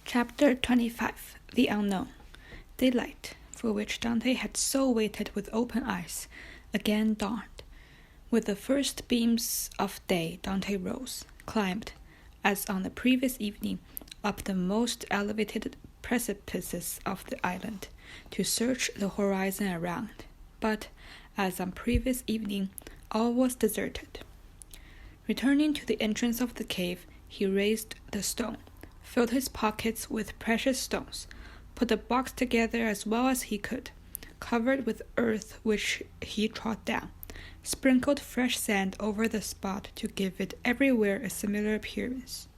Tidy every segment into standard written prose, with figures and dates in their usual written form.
Chapter 25 The Unknown. Daylight, for which Dante had so waited with open eyes, again dawned. With the first beams of day, Dante rose, climbed, as on the previous evening, up the most elevated precipices of the island, to search the horizon around. But, as on previous evening, all was deserted. Returning to the entrance of the cave, he raised the stone, filled his pockets with precious stones, put the box together as well as he could, covered with earth which he trod down, sprinkled fresh sand over the spot to give it everywhere a similar appearance.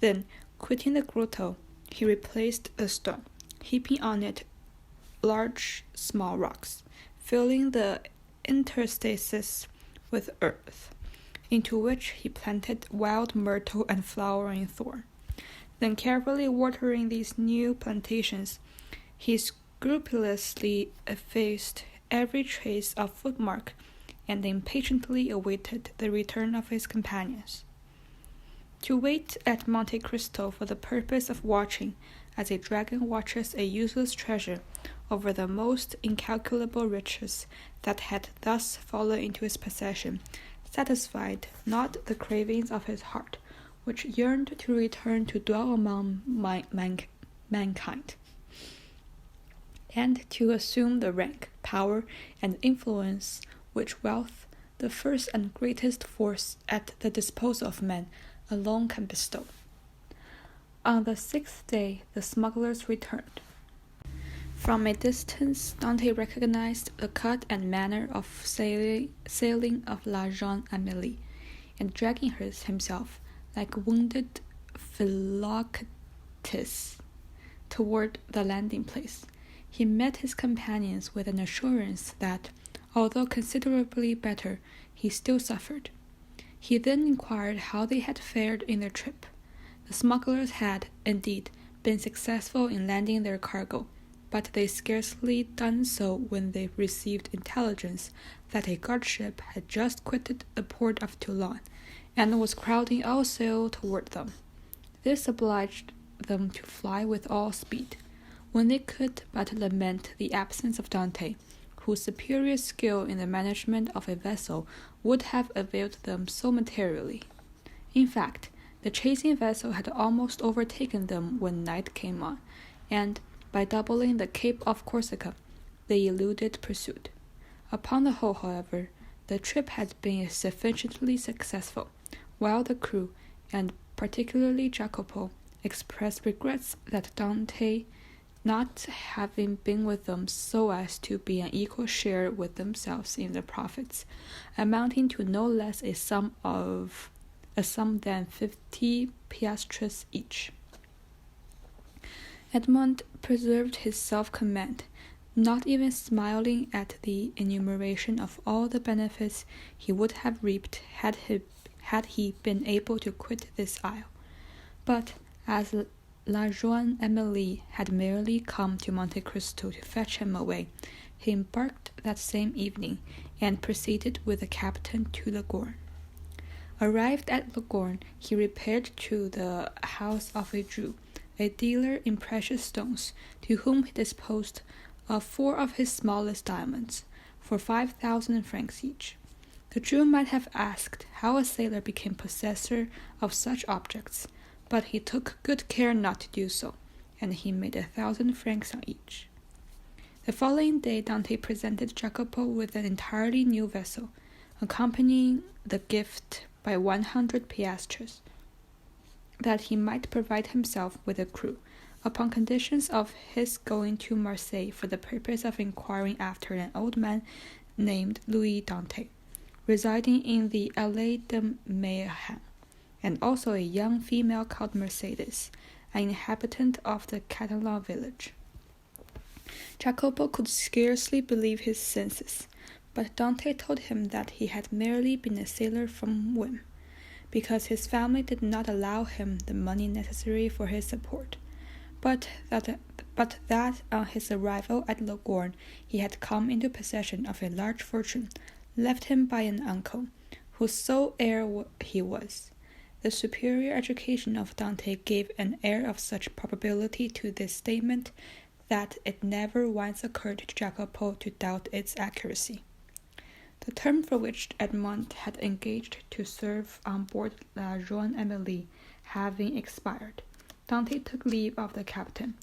Then, quitting the grotto, he replaced the stone, heaping on it large, small rocks, filling the interstices with earth, into which he planted wild myrtle and flowering thorn. Then, carefully watering these new plantations, he scrupulously effaced every trace of footmark and impatiently awaited the return of his companions. To wait at Monte Cristo for the purpose of watching, as a dragon watches a useless treasure, over the most incalculable riches that had thus fallen into his possession, satisfied not the cravings of his heart, which yearned to return to dwell among mankind, and to assume the rank, power, and influence which wealth, the first and greatest force at the disposal of men, alone can bestow. On the sixth day, the smugglers returned. From a distance, Dante recognized the cut and manner of sailing of La Jeune Amélie, and dragging her himself, like wounded Philoctetes, toward the landing place, he met his companions with an assurance that, although considerably better, he still suffered. He then inquired how they had fared in their trip. The smugglers had, indeed, been successful in landing their cargo, but they scarcely done so when they received intelligence that a guardship had just quitted the port of Toulon, and was crowding all sail toward them. This obliged them to fly with all speed, when they could but lament the absence of Dante, whose superior skill in the management of a vessel would have availed them so materially. In fact, the chasing vessel had almost overtaken them when night came on, and, by doubling the Cape of Corsica, they eluded pursuit. Upon the whole, however, the trip had been sufficiently successful, while the crew, and particularly Jacopo, expressed regrets that Dante, not having been with them so as to be an equal share with themselves in the profits, amounting to no less a sum than 50 piastres each. Edmond preserved his self-command, not even smiling at the enumeration of all the benefits he would have reaped had he been able to quit this isle. But, as La Jeune Amélie had merely come to Monte Cristo to fetch him away, he embarked that same evening, and proceeded with the captain to Lagorne. Arrived at Lagorne, he repaired to the house of a Jew, a dealer in precious stones, to whom he disposed of 4 of his smallest diamonds, for 5,000 francs each. The Jew might have asked how a sailor became possessor of such objects, but he took good care not to do so, and he made 1,000 francs on each. The following day, Dante presented Jacopo with an entirely new vessel, accompanying the gift by 100 piastres, that he might provide himself with a crew, upon conditions of his going to Marseille for the purpose of inquiring after an old man named Louis Dante, residing in the Allée de Mayenne, and also a young female called Mercedes, an inhabitant of the Catalan village. Jacopo could scarcely believe his senses, but Dante told him that he had merely been a sailor from whim, because his family did not allow him the money necessary for his support, but that on his arrival at Lagorne he had come into possession of a large fortune, left him by an uncle, whose sole heir he was. The superior education of Dante gave an air of such probability to this statement that it never once occurred to Jacopo to doubt its accuracy. The term for which Edmond had engaged to serve on board La Jeune Amélie having expired, Dante took leave of the captain,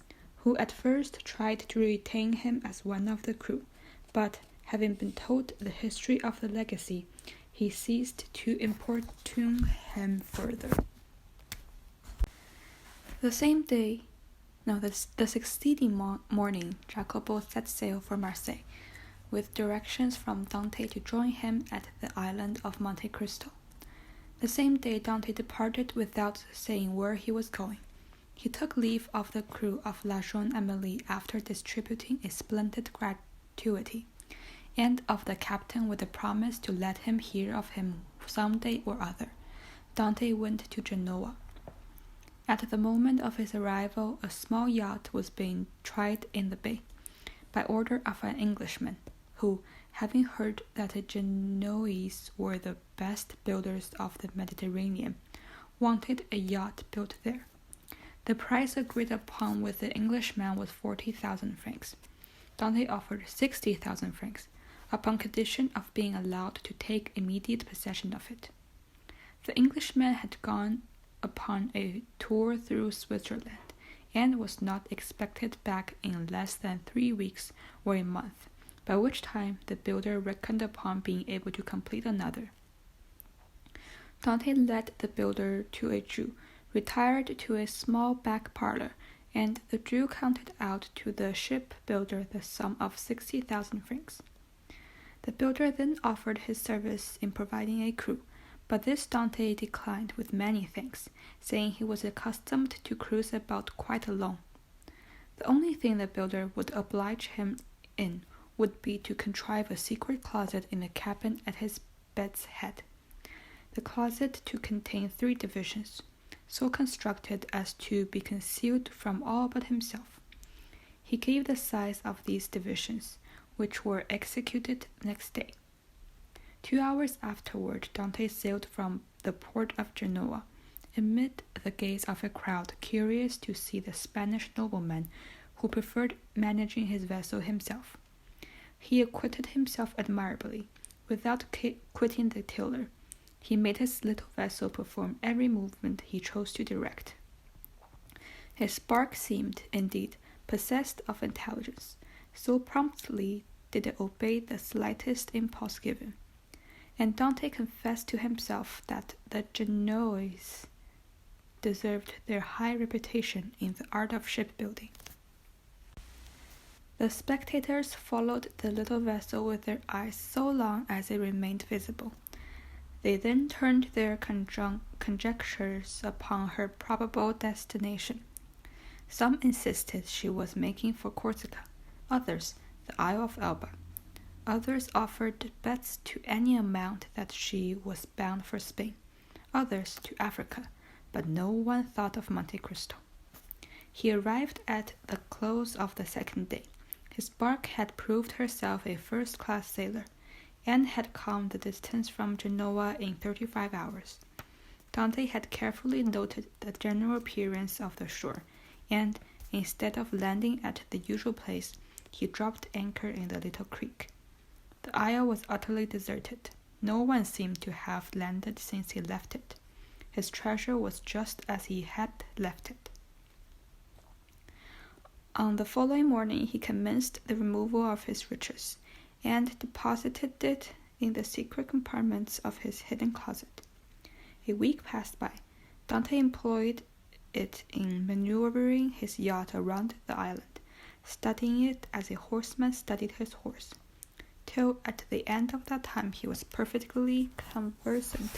who at first tried to retain him as one of the crew, but, having been told the history of the legacy, he ceased to importune him further. The succeeding morning, Jacopo set sail for Marseille, with directions from Dante to join him at the island of Monte Cristo. The same day Dante departed without saying where he was going. He took leave of the crew of La Jeune Amélie after distributing a splendid gratuity, and of the captain with a promise to let him hear of him some day or other. Dante went to Genoa. At the moment of his arrival, a small yacht was being tried in the bay, by order of an Englishman, who, having heard that the Genoese were the best builders of the Mediterranean, wanted a yacht built there. The price agreed upon with the Englishman was 40,000 francs. Dante offered 60,000 francs, upon condition of being allowed to take immediate possession of it. The Englishman had gone upon a tour through Switzerland, and was not expected back in less than 3 weeks or a month, by which time the builder reckoned upon being able to complete another. Dante led the builder to a Jew, retired to a small back parlor, and the Jew counted out to the shipbuilder the sum of 60,000 francs. The builder then offered his service in providing a crew, but this Dante declined with many thanks, saying he was accustomed to cruise about quite alone. The only thing the builder would oblige him in would be to contrive a secret closet in the cabin at his bed's head. The closet to contain 3 divisions, so constructed as to be concealed from all but himself. He gave the size of these divisions, which were executed next day. 2 hours afterward, Dante sailed from the port of Genoa, amid the gaze of a crowd curious to see the Spanish nobleman who preferred managing his vessel himself. He acquitted himself admirably, without quitting the tiller. He made his little vessel perform every movement he chose to direct. His bark seemed, indeed, possessed of intelligence, so promptly did it obey the slightest impulse given. And Dante confessed to himself that the Genoese deserved their high reputation in the art of shipbuilding. The spectators followed the little vessel with their eyes so long as it remained visible. They then turned their conjectures upon her probable destination. Some insisted she was making for Corsica, others the Isle of Elba. Others offered bets to any amount that she was bound for Spain, others to Africa, but no one thought of Monte Cristo. He arrived at the close of the second day. His bark had proved herself a first-class sailor, and had come the distance from Genoa in 35 hours. Dante had carefully noted the general appearance of the shore, and, instead of landing at the usual place, he dropped anchor in the little creek. The isle was utterly deserted. No one seemed to have landed since he left it. His treasure was just as he had left it. On the following morning he commenced the removal of his riches, and deposited it in the secret compartments of his hidden closet. A week passed by. Dante employed it in maneuvering his yacht around the island, studying it as a horseman studied his horse, till at the end of that time he was perfectly conversant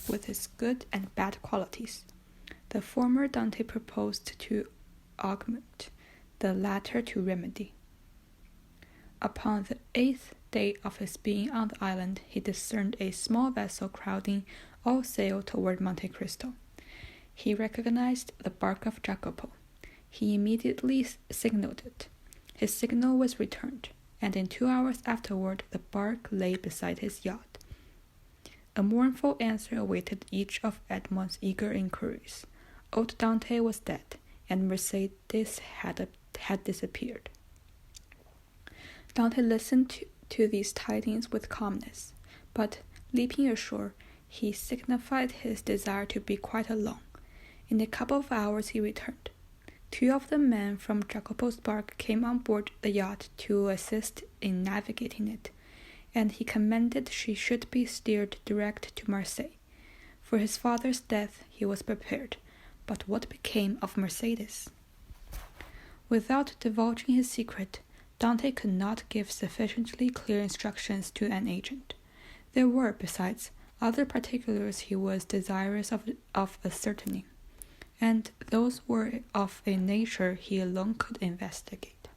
with its good and bad qualities. The former Dante proposed to augment, the latter to remedy. Upon the 8th day of his being on the island, he discerned a small vessel crowding all sail toward Monte Cristo. He recognized the bark of Jacopo. He immediately signaled it. His signal was returned, and in 2 hours afterward the bark lay beside his yacht. A mournful answer awaited each of Edmond's eager inquiries. Old Dante was dead, and Mercedes had disappeared. Dante listened to these tidings with calmness, but, leaping ashore, he signified his desire to be quite alone. In a couple of hours he returned. 2 of the men from Jacopo's bark came on board the yacht to assist in navigating it, and he commanded she should be steered direct to Marseille. For his father's death he was prepared, but what became of Mercedes? Without divulging his secret, Dante could not give sufficiently clear instructions to an agent. There were, besides, other particulars he was desirous of ascertaining, and those were of a nature he alone could investigate.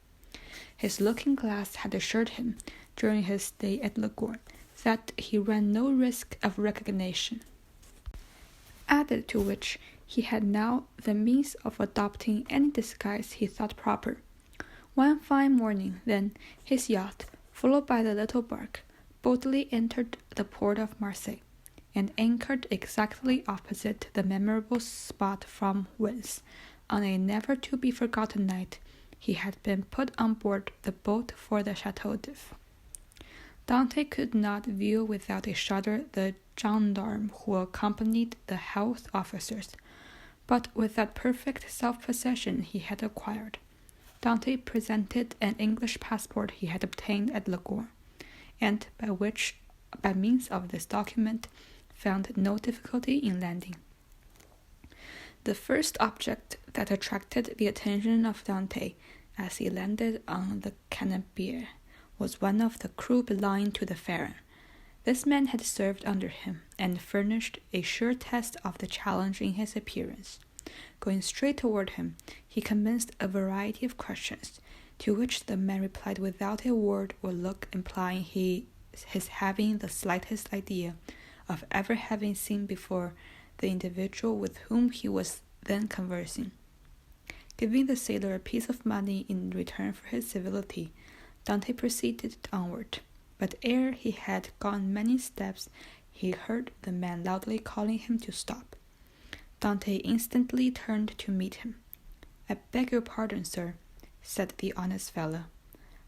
His looking-glass had assured him, during his stay at Leghorn, that he ran no risk of recognition, added to which he had now the means of adopting any disguise he thought proper. One fine morning, then, his yacht, followed by the little bark, boldly entered the port of Marseille, and anchored exactly opposite the memorable spot from whence, on a never-to-be-forgotten night, he had been put on board the boat for the Chateau d'If. Dante could not view without a shudder the gendarme who accompanied the health officers, but with that perfect self-possession he had acquired, Dante presented an English passport he had obtained at Leghorn, and by means of this document, found no difficulty in landing. The first object that attracted the attention of Dante as he landed on the Cannebiere was one of the crew belonging to the Pharaon. This man had served under him, and furnished a sure test of the challenge in his appearance. Going straight toward him, he commenced a variety of questions, to which the man replied without a word or look implying his having the slightest idea of ever having seen before the individual with whom he was then conversing. Giving the sailor a piece of money in return for his civility, Dante proceeded onward, but ere he had gone many steps, he heard the man loudly calling him to stop. Dante instantly turned to meet him. "I beg your pardon, sir," said the honest fellow,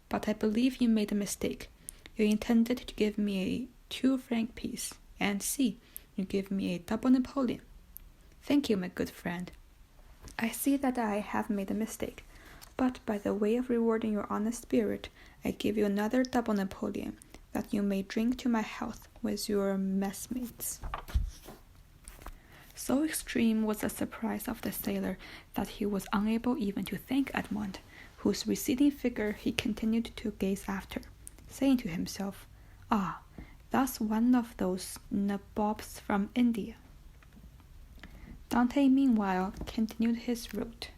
"but I believe you made a mistake. You intended to give me a 2-franc piece, and see, you give me a double Napoleon." "Thank you, my good friend. I see that I have made a mistake, but by the way of rewarding your honest spirit, I give you another double Napoleon, that you may drink to my health with your messmates." So extreme was the surprise of the sailor that he was unable even to thank Edmond, whose receding figure he continued to gaze after, saying to himself, "Ah, that's one of those nabobs from India." Dante, meanwhile, continued his route.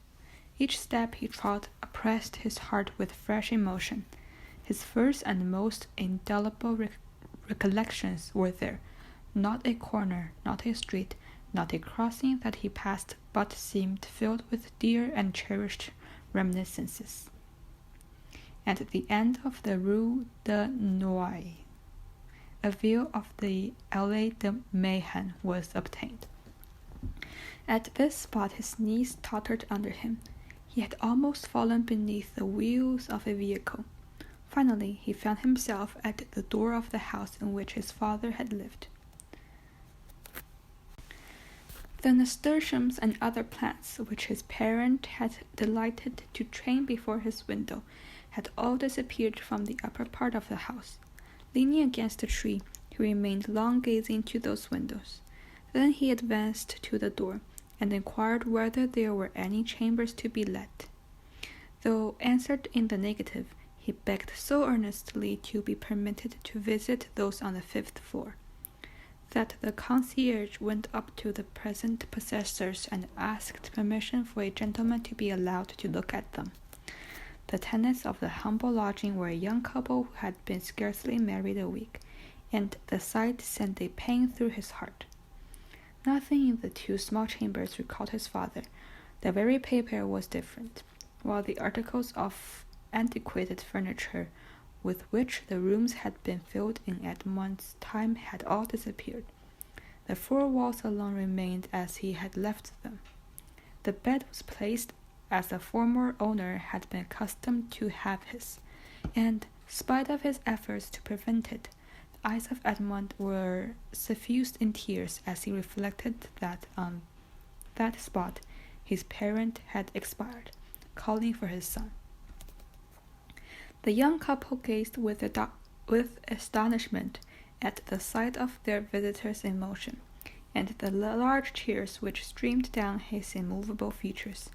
Each step he trod oppressed his heart with fresh emotion. His first and most indelible recollections were there. Not a corner, not a street, not a crossing that he passed but seemed filled with dear and cherished reminiscences. At the end of the Rue de Noailles, a view of the Allée de Mayenne was obtained. At this spot his knees tottered under him. He had almost fallen beneath the wheels of a vehicle. Finally, he found himself at the door of the house in which his father had lived. The nasturtiums and other plants which his parent had delighted to train before his window had all disappeared from the upper part of the house. Leaning against a tree, he remained long gazing to those windows. Then he advanced to the door, and inquired whether there were any chambers to be let. Though answered in the negative, he begged so earnestly to be permitted to visit those on the 5th floor, that the concierge went up to the present possessors and asked permission for a gentleman to be allowed to look at them. The tenants of the humble lodging were a young couple who had been scarcely married a week, and the sight sent a pain through his heart. Nothing in the 2 small chambers recalled his father. The very paper was different, while the articles of antiquated furniture with which the rooms had been filled in Edmond's time had all disappeared. The 4 walls alone remained as he had left them. The bed was placed as the former owner had been accustomed to have his, and, spite of his efforts to prevent it, the eyes of Edmund were suffused in tears as he reflected that on that spot his parent had expired, calling for his son. The young couple gazed with astonishment at the sight of their visitor's emotion, and the large tears which streamed down his immovable features,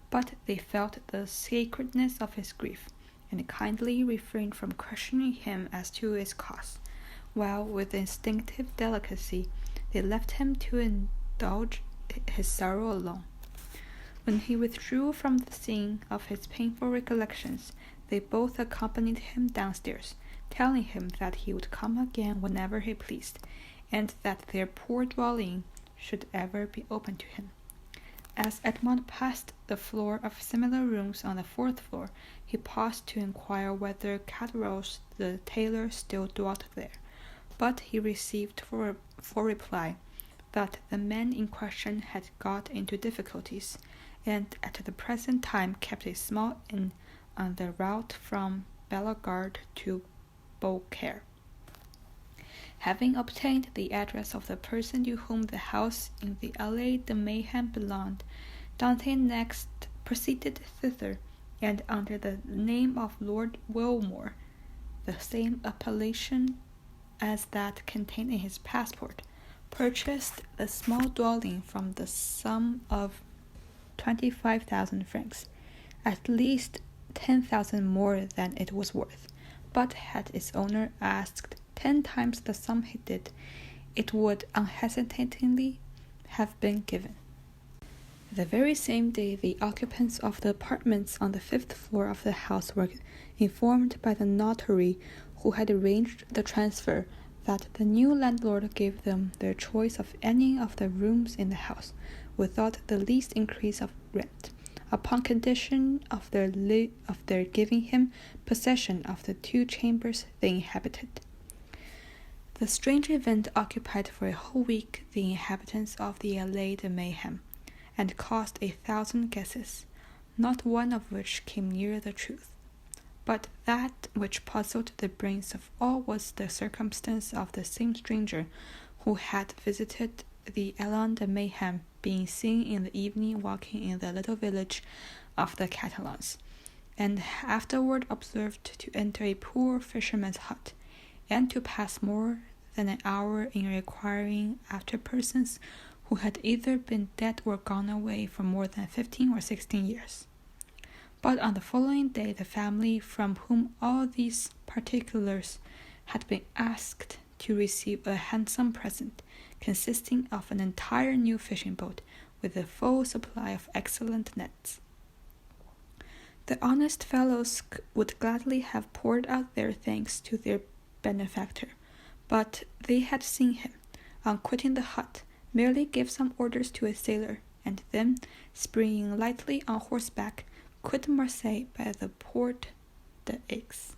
but they felt the sacredness of his grief, and kindly refrained from questioning him as to its cause, while with instinctive delicacy they left him to indulge his sorrow alone. When he withdrew from the scene of his painful recollections, they both accompanied him downstairs, telling him that he would come again whenever he pleased, and that their poor dwelling should ever be open to him. As Edmund passed the floor of similar rooms on the 4th floor, he paused to inquire whether Cadrose the tailor still dwelt there, but he received for reply that the man in question had got into difficulties, and at the present time kept a small inn on the route from Bellegarde to Beaucaire. Having obtained the address of the person to whom the house in the Allée de Mayhem belonged, Dante next proceeded thither, and under the name of Lord Wilmore, the same appellation as that contained in his passport, purchased the small dwelling from the sum of 25,000 francs, at least 10,000 more than it was worth, but had its owner asked 10 times the sum he did, it would unhesitatingly have been given. The very same day, the occupants of the apartments on the 5th floor of the house were informed by the notary who had arranged the transfer that the new landlord gave them their choice of any of the rooms in the house, without the least increase of rent, upon condition of their giving him possession of the 2 chambers they inhabited. The strange event occupied for a whole week the inhabitants of the Allée de Mayhem, and caused 1,000 guesses, not one of which came near the truth. But that which puzzled the brains of all was the circumstance of the same stranger who had visited the Allée de Mayhem being seen in the evening walking in the little village of the Catalans, and afterward observed to enter a poor fisherman's hut, and to pass more than an hour in inquiring after persons who had either been dead or gone away for more than 15 or 16 years. But on the following day, the family from whom all these particulars had been asked to receive a handsome present, consisting of an entire new fishing boat with a full supply of excellent nets. The honest fellows would gladly have poured out their thanks to their benefactor, but they had seen him, on quitting the hut, merely give some orders to a sailor, and then, springing lightly on horseback, quit Marseille by the Porte d'Aix.